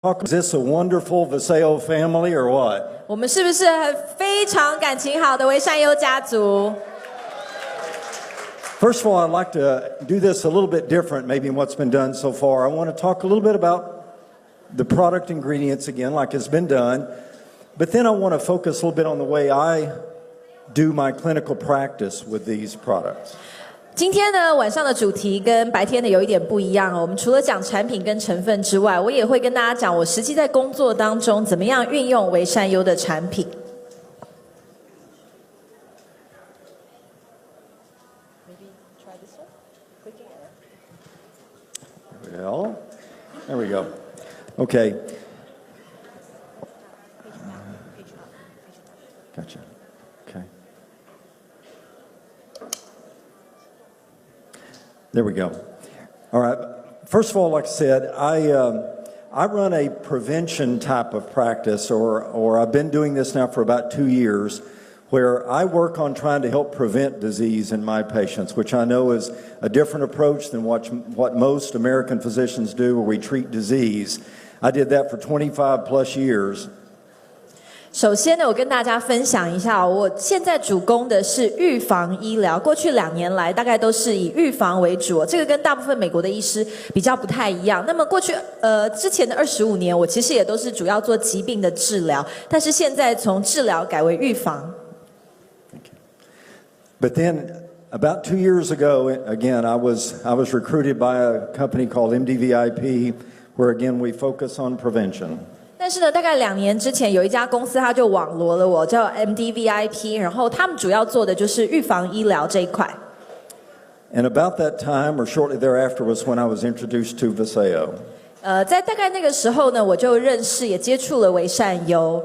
Is this a wonderful VASAYO family or what? 我们是不是非常感情好的维善优家族？ First of all, I'd like to do this a little bit different maybe than what's been done so far. I want to talk a little bit about the product ingredients again, like it's been done. But then I want to focus a little bit on the way I do my clinical practice with these products. 今天呢，晚上的主题跟白天的有一点不一样哦。我们除了讲产品跟成分之外，我也会跟大家讲我实际在工作当中怎么样运用维善优的产品。Well, there we go. Okay. Gotcha. Okay. There we go. All right. First of all, like I said, I run a prevention type of practice, or I've been doing this now for about 2 years, where I work on trying to help prevent disease in my patients, which I know is a different approach than what most American physicians do, where we treat disease. I did that for 25 plus years. 首先呢，我跟大家分享一下，我现在主攻的是预防医疗。过去2年来，大概都是以预防为主，这个跟大部分美国的医师比较不太一样。那么过去之前的25年，我其实也都是主要做疾病的治疗，但是现在从治疗改为预防。But then, about 2 years ago, again, I was recruited by a company called MDVIP, where again we focus on prevention. 但是呢，大概2年之前，有一家公司它就网罗了我，叫 MDVIP， 然后他们主要做的就是预防医疗这一块。And about that time, or shortly thereafter, was when I was introduced to VASAYO. 在大概那个时候呢，我就认识也接触了维善优。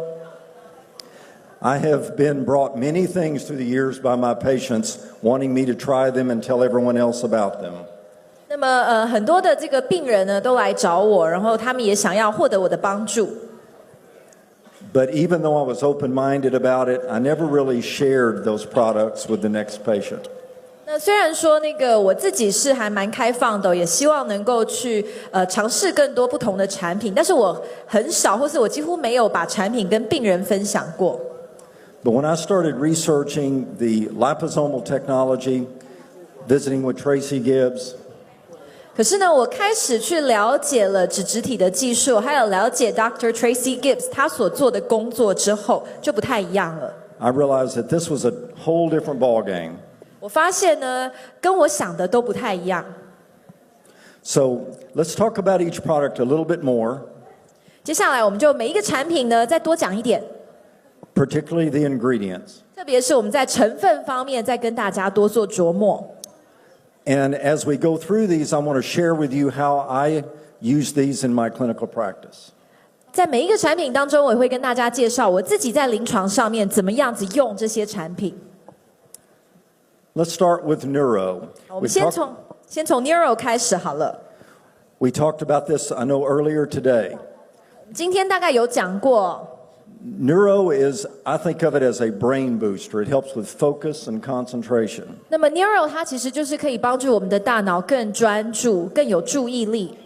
I have been brought many things through the years by my patients, wanting me to try them and tell everyone else about them. 那么很多的这个病人呢都来找我，然后他们也想要获得我的帮助。But even though I was open-minded about it, I never really shared those products with the next patient. 那虽然说我自己是还蛮开放的，也希望能够去尝试更多不同的产品，但是我很少或是我几乎没有把产品跟病人分享过。But when I started researching the liposomal technology, visiting with Tracy Gibbs, 可是呢，我开始去了解了脂质体的技术，还有了解 Dr. Tracy Gibbs 他所做的工作之后，就不太一样了。I realized that this was a whole different ball game. 我发现呢，跟我想的都不太一样。So let's talk about each product a little bit more. 接下来我们就每一个产品呢，再多讲一点。Particularly the ingredients. 特别是我们在成分方面，再跟大家多做琢磨。And as we go through these, I want to share with you how I use these in my clinical practice. 在每一个产品当中，我也会跟大家介绍我自己在临床上面怎么样子用这些产品。Let's start with neuro. 我们先从 neuro 开始好了。We talked about this, I know, earlier today. 今天大概有讲过。Neuro is, I think of it as a brain booster. It helps with focus and concentration. 那么 neuro 它其实就是可以帮助我们的大脑更专注、更有注意力。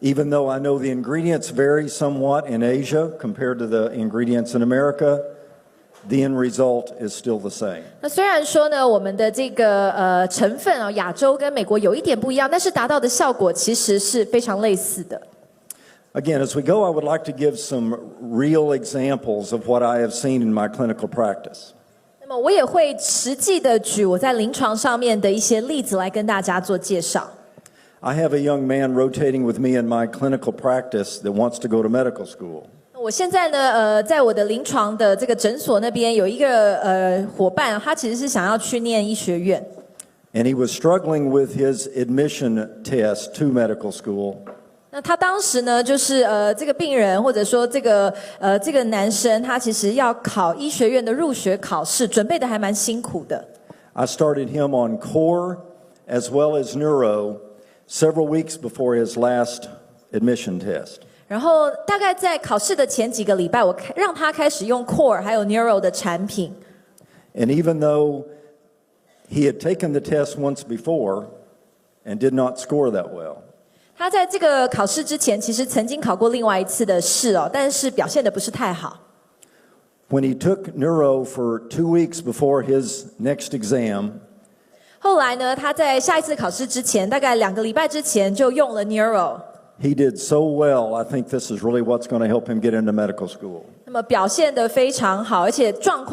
Even though I know the ingredients vary somewhat in Asia compared to the ingredients in America, the end result is still the same. 那虽然说呢，我们的这个成分啊，亚洲跟美国有一点不一样，但是达到的效果其实是非常类似的。Again, as we go, I would like to give some real examples of what I have seen in my clinical practice. 那么我也会实际的举我在临床上面的一些例子来跟大家做介绍。I have a young man rotating with me in my clinical practice that wants to go to medical school. 我现在呢，在我的临床的这个诊所那边有一个伙伴，他其实是想要去念医学院。And he was struggling with his admission test to medical school. 那他当时呢，就是这个病人或者说这个男生，他其实要考医学院的入学考试，准备的还蛮辛苦的。I started him on core as well as neuro several weeks before his last admission test. 然后大概在考试的前几个礼拜，我让他开始用 core 还有 neuro 的产品。And even though he had taken the test once before and did not score that well, 他在这个考试之前，其实曾经考过另外一次的试哦，但是表现的不是太好。When he took neuro for 2 weeks before his next exam, 后来呢，他在下一次考试之前，大概2个礼拜之前就用了 neuro。he did so well. I think this is really what's going to help him get into medical school. 那么表现得非常好，而且状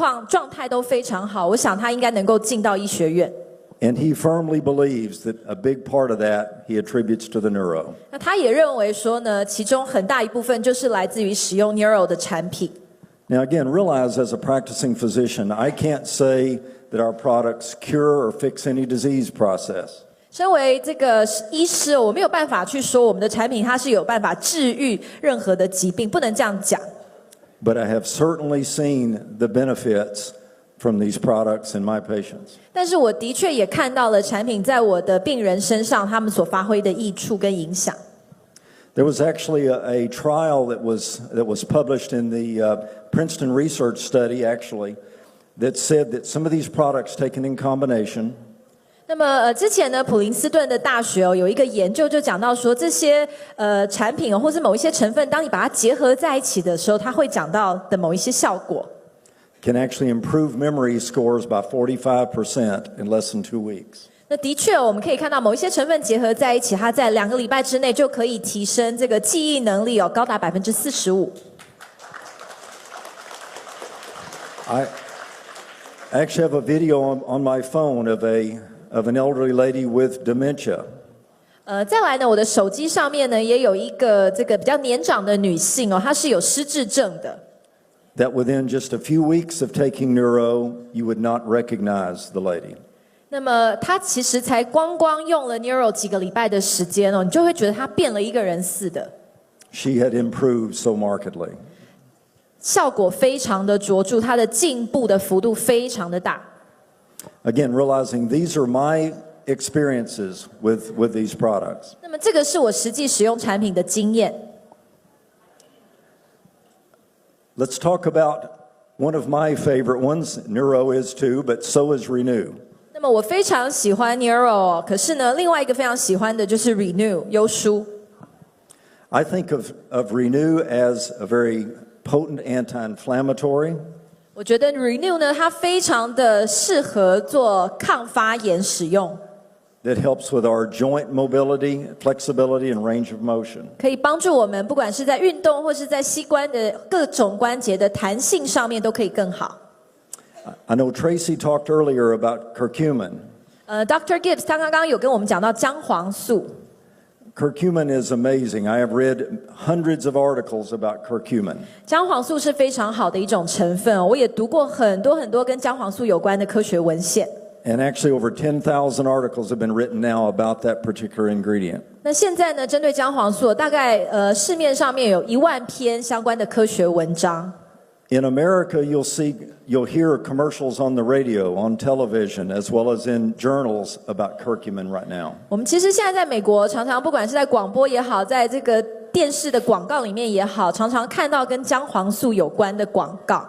态都非常好，我想他应该能够进到医学院。And he firmly believes that a big part of that he attributes to the neuro. 那他也认为说呢，其中很大一部分就是来自于使用 neuro 的产品。Now again, realize as a practicing physician, I can't say that our products cure or fix any disease process. 身为这个医师，我没有办法去说我们的产品它是有办法治愈任何的疾病，不能这样讲。But I have certainly seen the benefits from these products in my patients. 但是我的确也看到了产品在我的病人身上他们所发挥的益处跟影响。There was actually a trial that was published in the Princeton research study actually that said that some of these products taken in combination 那么之前呢，普林斯顿的大学有一个研究就讲到说，这些产品或是某一些成分，当你把它结合在一起的时候，它会讲到的某一些效果。can actually improve memory scores by 45% in less than 2 weeks. 那的确，我们可以看到某一些成分结合在一起，它在2个礼拜之内就可以提升这个记忆能力高达45%。I actually have a video on my phone of an elderly lady with dementia. 再来呢，我的手机上面呢也有一个这个比较年长的女性她是有失智症的。That within just a few weeks of taking neuro, you would not recognize the lady. 那么她其实才光用了 neuro 几个礼拜的时间你就会觉得她变了一个人似的。She had improved so markedly. 效果非常的卓著，她的进步的幅度非常的大。Again, realizing these are my experiences with these products. 那么这个是我实际使用产品的经验。Let's talk about one of my favorite ones. Neuro is too, but so is Renew. 那么我非常喜欢 neuro 可是呢，另外一个非常喜欢的就是 Renew 优舒。I think of Renew as a very potent anti-inflammatory. 我觉得 Renew 呢，它非常的适合做抗发炎使用。That helps with our joint mobility, flexibility, and range of motion. 可以帮助我们，不管是在运动或是在膝关的各种关节的弹性上面，都可以更好。I know Tracy talked earlier about curcumin. Dr. Gibbs 他刚刚有跟我们讲到姜黄素。Curcumin is amazing. I have read hundreds of articles about curcumin. 姜黄素是非常好的一种成分我也读过很多跟姜黄素有关的科学文献。And actually over 10,000 articles have been written now about that particular ingredient. 那现在呢，针对姜黄素，大概市面上面有10000篇相关的科学文章。In America, you'll hear commercials on the radio, on television, as well as in journals about curcumin right now. 我们其实现在在美国，常常不管是在广播也好，在这个电视的广告里面也好，常常看到跟姜黄素有关的广告。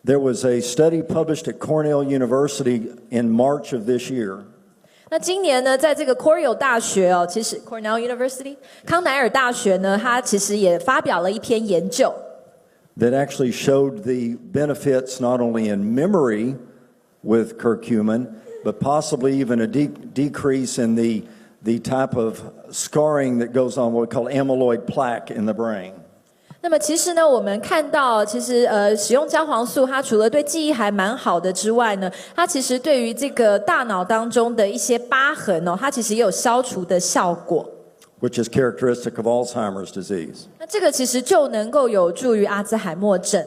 There was a study published at Cornell University in March of this year. 那今年呢，在这个 Cornell 大学其实 Cornell University 康奈尔大学呢，它其实也发表了一篇研究。That actually showed the benefits not only in memory with curcumin, but possibly even a decrease in the type of scarring that goes on what we call amyloid plaque in the brain. 那么其实呢，我们看到，其实使用姜黄素，它除了对记忆还蛮好的之外呢，它其实对于这个大脑当中的一些疤痕它其实也有消除的效果。Which is characteristic of Alzheimer's disease. 那这个其实就能够有助于阿兹海默症。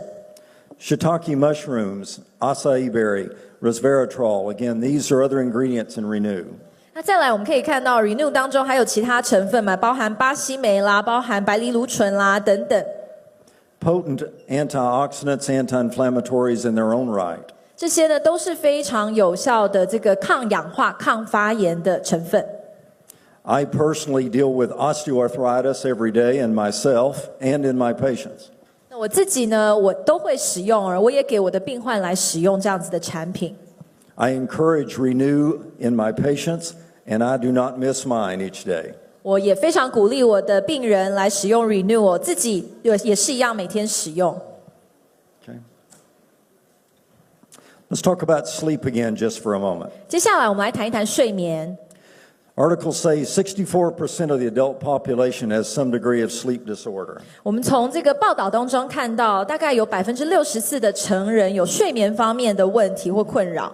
Shiitake mushrooms, acai berry, resveratrol. Again, these are other ingredients in Renew. 那再来，我们可以看到 Renew 当中还有其他成分嘛，包含巴西莓啦，包含白藜芦醇啦等等。Potent antioxidants, anti-inflammatories in their own right. 这些呢都是非常有效的这个抗氧化、抗发炎的成分。I personally deal with osteoarthritis every day in myself and in my patients. 那我自己呢，我都会使用，而我也给我的病患来使用这样子的产品。I encourage Renew in my patients, and I do not miss mine each day. 我也非常鼓励我的病人来使用 Renew， 我自己也是一样每天使用。Okay. Let's talk about sleep again just for a moment. 接下来我们来谈一谈睡眠。Articles say 64% of the adult population has some degree of sleep disorder. 我们从这个报道当中看到，大概有64%的成人有睡眠方面的问题或困扰。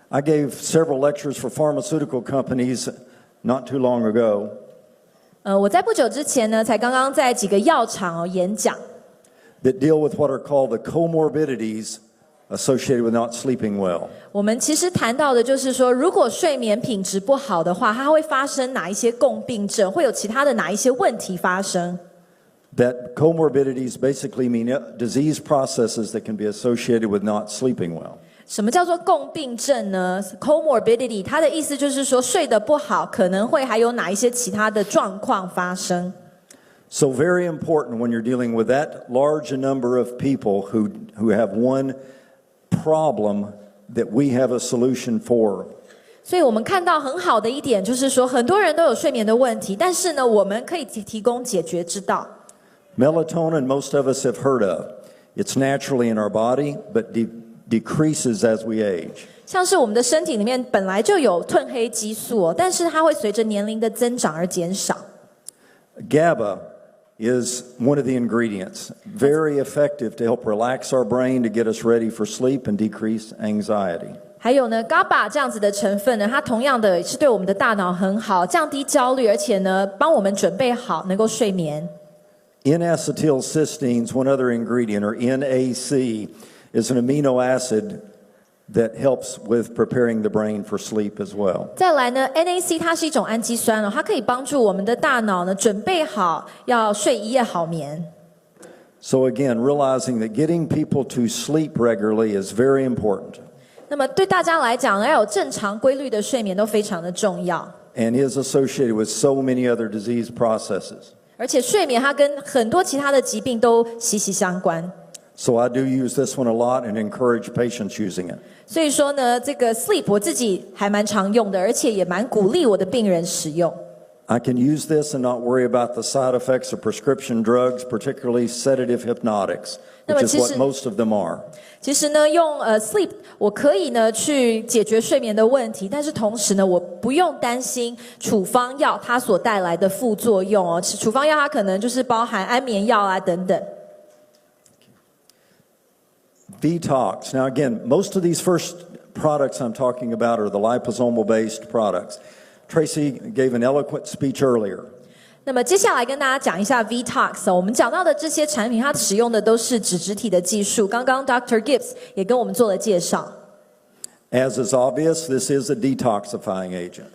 I gave several lectures for pharmaceutical companies not too long ago. 我在不久之前呢，才刚刚在几个药厂演讲。That deal with what are called the comorbidities associated with not sleeping well. 我们其实谈到的就是说，如果睡眠品质不好的话，它会发生哪一些共病症，会有其他的哪一些问题发生。That comorbidities basically mean disease processes that can be associated with not sleeping well. 什么叫做共病症呢 ？Comorbidity， 它的意思就是说睡得不好，可能会还有哪一些其他的状况发生。So very important when you're dealing with that large a number of people who have one problem that we have a solution for. 所以我们看到很好的一点就是说，很多人都有睡眠的问题，但是呢，我们可以提供解决之道。Melatonin, most of us have heard of. It's naturally in our body, but decreases as we age. 像是我们的身体里面本来就有褪黑激素但是它会随着年龄的增长而减少。GABA is one of the ingredients, very effective to help relax our brain, to get us ready for sleep and decrease anxiety. 还有呢 ，GABA 这样子的成分呢，它同样的是对我们的大脑很好，降低焦虑，而且呢，帮我们准备好能够睡眠。N-acetylcysteine is one other ingredient, or NAC, is an amino acid that helps with preparing the brain for sleep as well. 再来呢 ，NAC 它是一种氨基酸它可以帮助我们的大脑呢准备好要睡一夜好眠。So again, realizing that getting people to sleep regularly is very important. 那么对大家来讲，要有正常规律的睡眠都非常的重要。And is associated with so many other disease processes. 而且睡眠它跟很多其他的疾病都息息相关。So I do use this one a lot and encourage patients using it. 所以说呢，这个 sleep 我自己还蛮常用的，而且也蛮鼓励我的病人使用。I can use this and not worry about the side effects of prescription drugs, particularly sedative hypnotics, which is what most of them are. 其实呢，用sleep 我可以呢去解决睡眠的问题，但是同时呢，我不用担心处方药它所带来的副作用处方药它可能就是包含安眠药等等。Detox. Now again, most of these first products I'm talking about are the liposomal-based products. Tracy gave an eloquent speech earlier. 那么接下来跟大家讲一下 Vtox 我们讲到的这些产品，它使用的都是脂质体的技术。刚刚 Dr. Gibbs 也跟我们做了介绍。As is obvious, this is a detoxifying agent.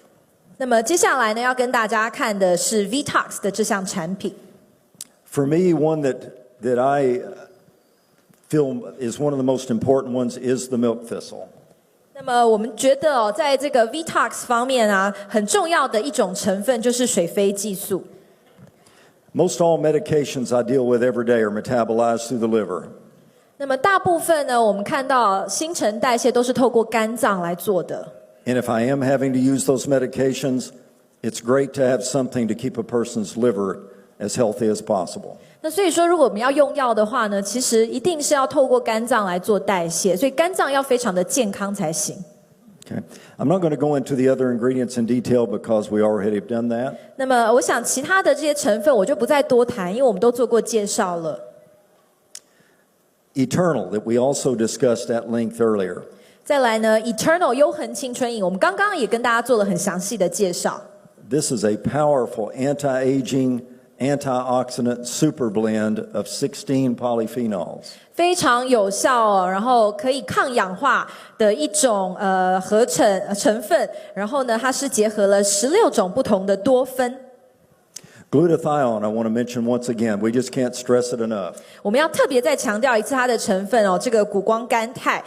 那么接下来呢，要跟大家看的是 Vtox 的这项产品。For me, one that I feel is one of the most important ones is the milk thistle. 那么我们觉得在这个 Vtox 方面很重要的一种成分就是水飞激素。Most all medications I deal with every day are metabolized through the liver. 那么大部分呢，我们看到新陈代谢都是透过肝脏来做的。And if I am having to use those medications, it's great to have something to keep a person's liver as healthy as possible. 那所以说，如果我们要用药的话呢，其实一定是要透过肝脏来做代谢，所以肝脏要非常的健康才行。Okay. I'm not going to go into the other ingredients in detail because we already have done that. 那么我想其他的这些成分我就不再多谈，因为我们都做过介绍了。Eternal, that we also discussed at length earlier. 再来呢 ，Eternal 悠恒青春饮，我们刚刚也跟大家做了很详细的介绍。This is a powerful anti-aging, antioxidant super blend of 16 polyphenols. 非常有效然后可以抗氧化的一种合成分，然后呢，它是结合了16种不同的多酚。Glutathione, I want to mention once again. We just can't stress it enough. 我们要特别再强调一次它的成分这个谷胱甘肽。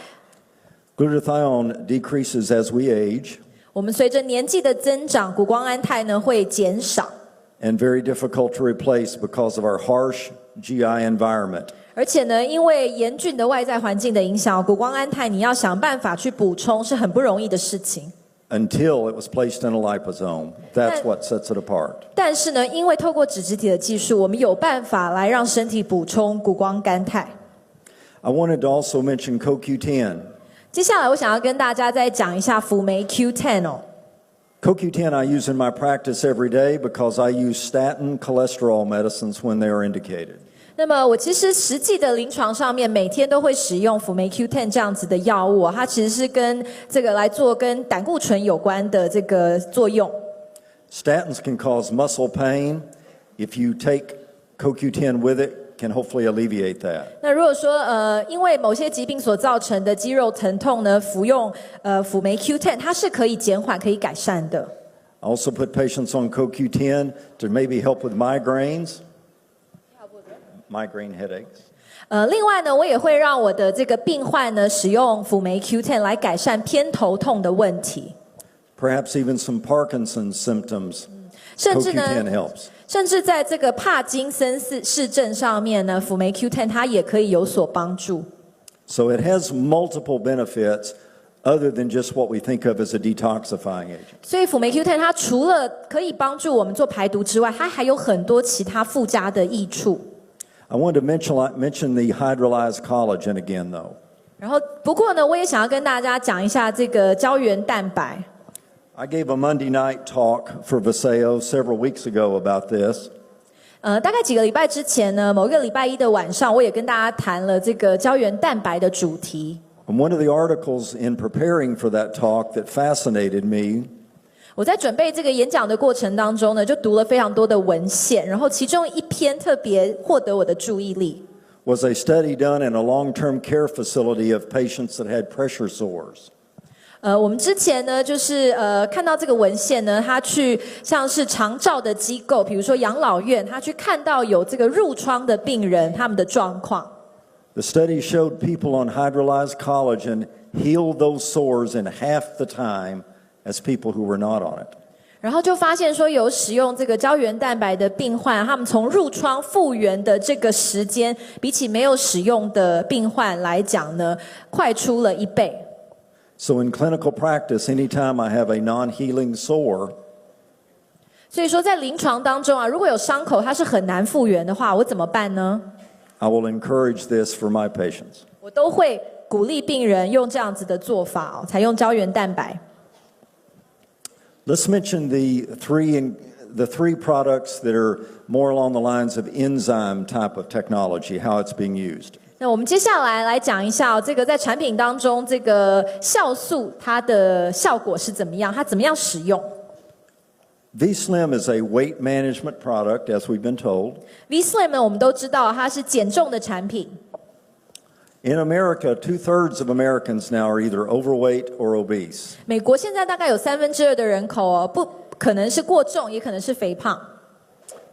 Glutathione decreases as we age. 我们随着年纪的增长，谷胱甘肽呢会减少。And very difficult to replace because of our harsh GI environment. 而且呢，因为严峻的外在环境的影响，谷胱甘肽你要想办法去补充是很不容易的事情。until it was placed in a liposome. That's what sets it apart. 但是呢，因为透过脂质体的技术，我们有办法来让身体补充谷胱甘肽。I wanted to also mention CoQ10. 接下来我想要跟大家再讲一下辅酶 Q10 哦。CoQ10 I use in my practice every day because I use statin cholesterol medicines when they are indicated. 那么我其实实际的临床上面每天都会使用辅酶 Q10 这样子的药物，它其实是跟这个来做跟胆固醇有关的这个作用。Statins can cause muscle pain. If you take CoQ10 with it, can hopefully alleviate that. 那如果说因为某些疾病所造成的肌肉疼痛呢，服用辅酶 Q10 它是可以减缓、可以改善的。I also put patients on CoQ10 to maybe help with migraines, migraine headaches. 另外呢，我也会让我的这个病患呢使用辅酶 Q10 来改善偏头痛的问题。Perhaps even some Parkinson's symptoms. 甚至呢 CoQ10 helps. 甚至在这个帕金森氏症上面呢，辅酶 Q10 它也可以有所帮助。So it has multiple benefits other than just what we think of as a detoxifying agent. 所以辅酶 Q10 它除了可以帮助我们做排毒之外，它还有很多其他附加的益处。I wanted to mention the hydrolyzed collagen again, though. 然后不过呢，我也想要跟大家讲一下这个胶原蛋白。I gave a Monday night talk for VASAYO several weeks ago about this. 大概几个礼拜之前呢，某一个礼拜一的晚上，我也跟大家谈了这个胶原蛋白的主题。And one of the articles in preparing for that talk that fascinated me 我在准备这个演讲的过程当中呢，就读了非常多的文献，然后其中一篇特别获得我的注意力。was a study done in a long-term care facility of patients that had pressure sores. 我们之前呢，就是看到这个文献呢，他去像是长照的机构，比如说养老院，他去看到有这个褥疮的病人他们的状况。The study showed people on hydrolyzed collagen healed those sores in half the time as people who were not on it. 然后就发现说，有使用这个胶原蛋白的病患，他们从褥疮复原的这个时间，比起没有使用的病患来讲呢，快出了1倍。So in clinical practice, anytime I have a non-healing sore, 所以说在临床当中啊，如果有伤口它是很难复原的话，我怎么办呢？ I will encourage this for my patients. 我都会鼓励病人用这样子的做法采用胶原蛋白。Let's mention the three products that are more along the lines of enzyme type of technology, how it's being used. 那我们接下来讲一下这个在产品当中这个酵素它的效果是怎么样，它怎么样使用。V-Slim is a weight management product, as we've been told. V-Slim 呢，我们都知道它是减重的产品。In America, 2/3 of Americans now are either overweight or obese. 美国现在大概有2/3的人口不可能是过重，也可能是肥胖。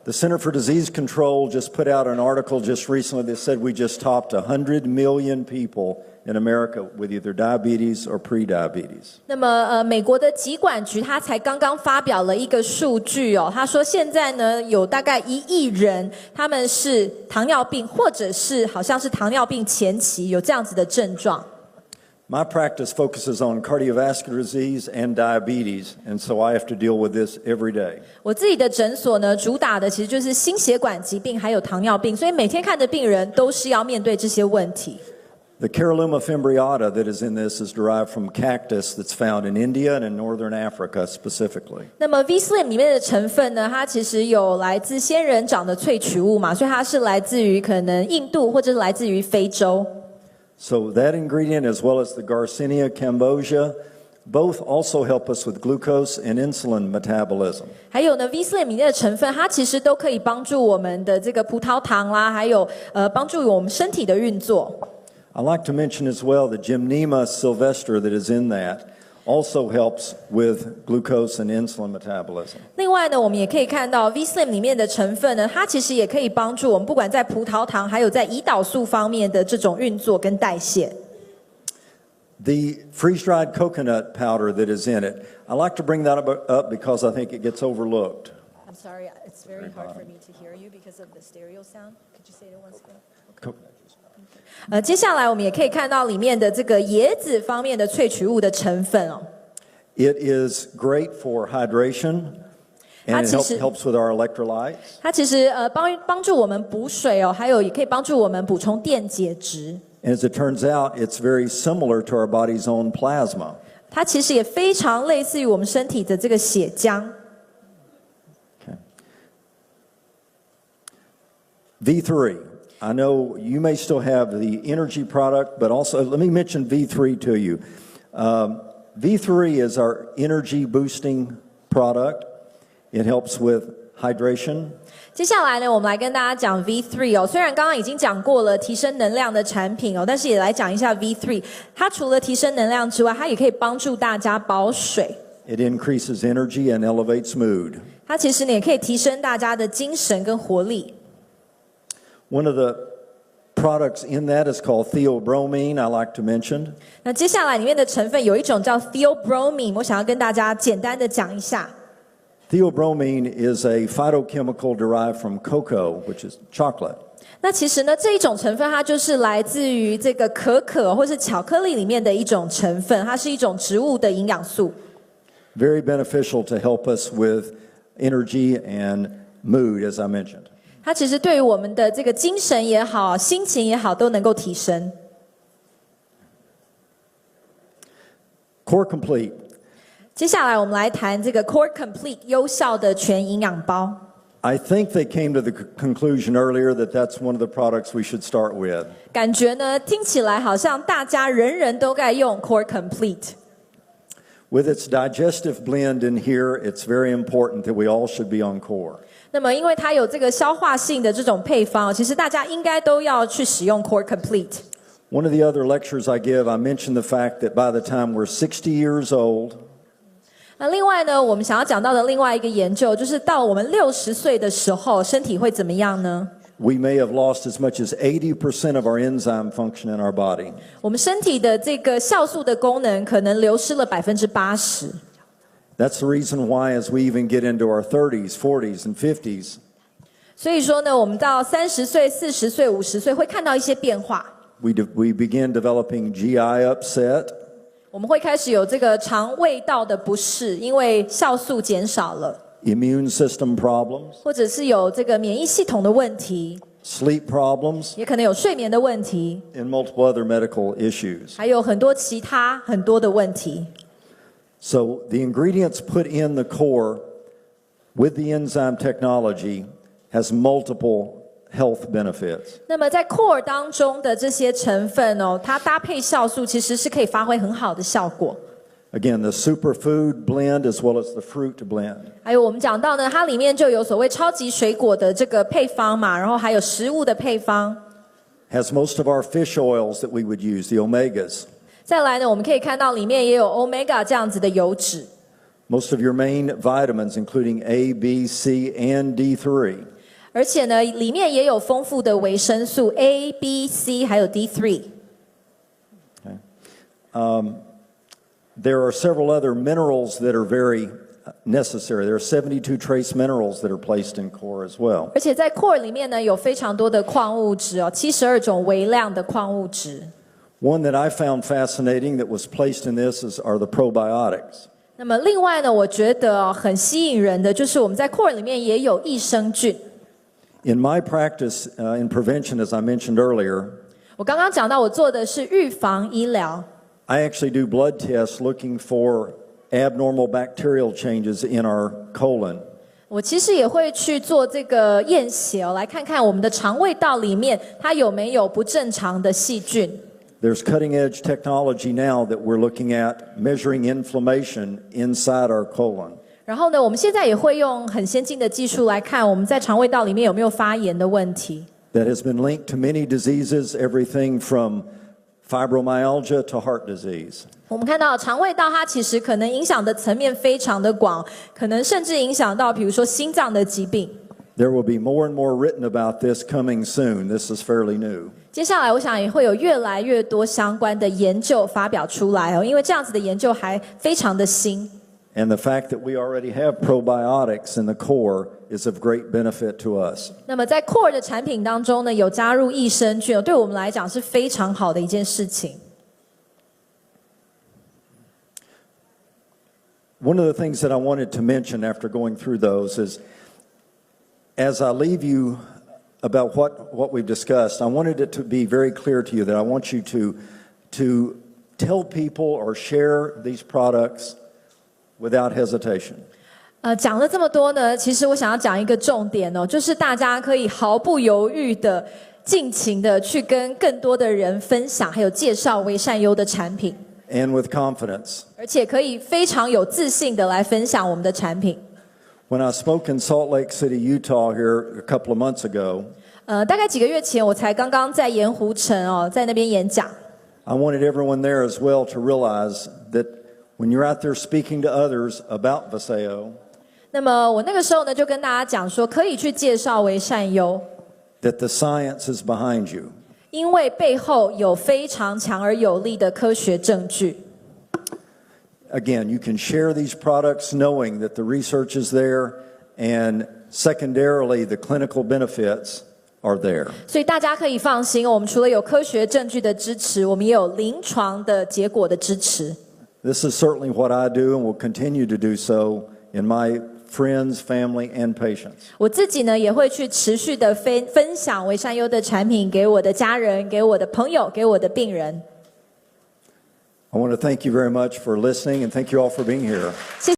The Center for Disease Control just put out an article just recently that said we just topped 100 million people in America with either diabetes or pre-diabetes. 那么美国的疾管局它才刚刚发表了一个数据哦，他说现在呢有大概1亿人他们是糖尿病，或者是好像是糖尿病前期有这样子的症状。My practice focuses on cardiovascular disease and diabetes, and so I have to deal with this every day. 我自己的诊所呢，主打的其实就是心血管疾病还有糖尿病，所以每天看的病人都是要面对这些问题。The Caralluma fimbriata that is in this is derived from cactus that's found in India and in northern Africa specifically. 那么 V-Slim 里面的成分呢，它其实有来自仙人掌的萃取物嘛，所以它是来自于可能印度或者是来自于非洲。So that ingredient, as well as the Garcinia cambogia, both also help us with glucose and insulin metabolism. 还有呢 ，V-Slim 里面的成分，它其实都可以帮助我们的这个葡萄糖啦，还有帮助我们身体的运作。I'd like to mention as well the Gymnema sylvestre that is in that also helps with glucose and insulin metabolism. 另外呢，我们也可以看到 V-Slim 里面的成分呢，它其实也可以帮助我们，不管在葡萄糖还有在胰岛素方面的这种运作跟代谢。The freeze-dried coconut powder that is in it, I like to bring that up because I think it gets overlooked. I'm sorry, it's very hard for me to hear you because of the stereo sound. Could you say it once again? 接下来我们也可以看到里面的这个椰子方面的萃取物的成分哦。It is great for hydration, and it helps with our electrolytes. 它其实帮助我们补水哦，还有也可以帮助我们补充电解质。And as it turns out, it's very similar to our body's own plasma. 它其实也非常类似于我们身体的这个血浆。Okay. V3. I know you may still have the energy product, but also let me mention V3 to you. V3 is our energy boosting product. It helps with hydration. 接下来呢，我们来跟大家讲 V3 哦。虽然刚刚已经讲过了提升能量的产品哦，但是也来讲一下 V3。它除了提升能量之外，它也可以帮助大家保水。It increases energy and elevates mood. 它其实呢也可以提升大家的精神跟活力。One of the products in that is called theobromine, I like to mention. 那接下来里面的成分有一种叫 theobromine， 我想要跟大家简单的讲一下。Theobromine is a phytochemical derived from cocoa, which is chocolate. 那其实呢，这一种成分它就是来自于这个可可或是巧克力里面的一种成分，它是一种植物的营养素。Very beneficial to help us with energy and mood, as I mentioned. 它其实对于我们的这个精神也好、心情也好，都能够提升。Core Complete. 接下来我们来谈这个 Core Complete 优效的全营养包。I think they came to the conclusion earlier that that's one of the products we should start with. 感觉呢，听起来好像大家人人都该用 Core Complete。With its digestive blend in here, it's very important that we all should be on Core. 那么，因为它有这个消化性的这种配方，其实大家应该都要去使用 Core Complete。One of the other lectures I give, I mentioned the fact that by the time we're 60 years old, 那另外呢，我们想要讲到的另外一个研究，就是到我们60岁的时候，身体会怎么样呢？ we may have lost as much as 80% of our enzyme function in our body. 我们身体的这个酵素的功能可能流失了80%。That's the reason why as we even get into our 30s, 40s, and 50s, 所以说呢，我们到30岁、40岁、50岁会看到一些变化。we begin developing GI upset. 我们会开始有这个肠胃道的不适，因为酵素减少了， Immune system problems, 或者是有这个免疫系统的问题， sleep problems, 也可能有睡眠的问题， and multiple other medical issues. 还有很多其他很多的问题。So the ingredients put in the core with the enzyme technology has multiple health benefits. 那么在 Core 当中的这些成分哦，它搭配酵素其实是可以发挥很好的效果。Again, the superfood blend as well as the fruit blend. 还有我们讲到呢，它里面就有所谓超级水果的这个配方嘛，然后还有食物的配方。Has most of our fish oils that we would use, the omegas. 再来呢，我们可以看到里面也有 Omega 这样子的油脂。Most of your main vitamins, including A, B, C, and D3. 而且呢，里面也有丰富的维生素 A、B、C， 还有 D3。Okay. There are several other minerals that are very necessary. There are 72 trace minerals that are placed in core as well. 而且在 Core 里面呢，有非常多的矿物质哦，72种微量的矿物质。One that I found fascinating that was placed in this are the probiotics. 那么另外呢，我觉得很吸引人的就是我们在 Core 里面也有益生菌。In my practice in prevention, as I mentioned earlier, 我刚刚讲到我做的是预防医疗。I actually do blood tests looking for abnormal bacterial changes in our colon. 我其实也会去做这个验血哦，来看看我们的肠胃道里面它有没有不正常的细菌。There's cutting-edge technology now that we're looking at measuring inflammation inside our colon. 然后呢，我们现在也会用很先进的技术来看我们在肠胃道里面有没有发炎的问题。That has been linked to many diseases, everything from fibromyalgia to heart disease. 我们看到肠胃道它其实可能影响的层面非常的广，可能甚至影响到比如说心脏的疾病。There will be more and more written about this coming soon. This is fairly new. 接下来我想也会有越来越多相关的研究发表出来哦，因为这样子的研究还非常的新。And the fact that we already have probiotics in the core is of great benefit to us. 那么在 Core 的产品当中呢，有加入益生菌，对我们来讲是非常好的一件事情。One of the things that I wanted to mention after going through those is, as I leave you about what we've discussed, I wanted it to be very clear to you that I want you to tell people or share these products without hesitation. 讲了这么多呢，其实我想要讲一个重点哦，就是大家可以毫不犹豫的、尽情的去跟更多的人分享，还有介绍维善优的产品。And with confidence. 而且可以非常有自信的来分享我们的产品。When I spoke in Salt Lake City, Utah here a couple of months ago, 大概几个月前，我才刚刚在盐湖城哦，在那边演讲。I wanted everyone there as well to realize that when you're out there speaking to others about VASAYO, 那么我那个时候呢，就跟大家讲说，可以去介绍维善优， that the science is behind you. 因为背后有非常强而有力的科学证据。Again, you can share these products knowing that the research is there, and secondarily, the clinical benefits are there. 所以大家可以放心，我们除了有科学证据的支持，我们也有临床的结果的支持。This is certainly what I do and will continue to do so in my friends, family, and patients. 我自己呢，也会去持续的分享维善优的产品给我的家人、给我的朋友、给我的病人。I want to thank you very much for listening and thank you all for being here.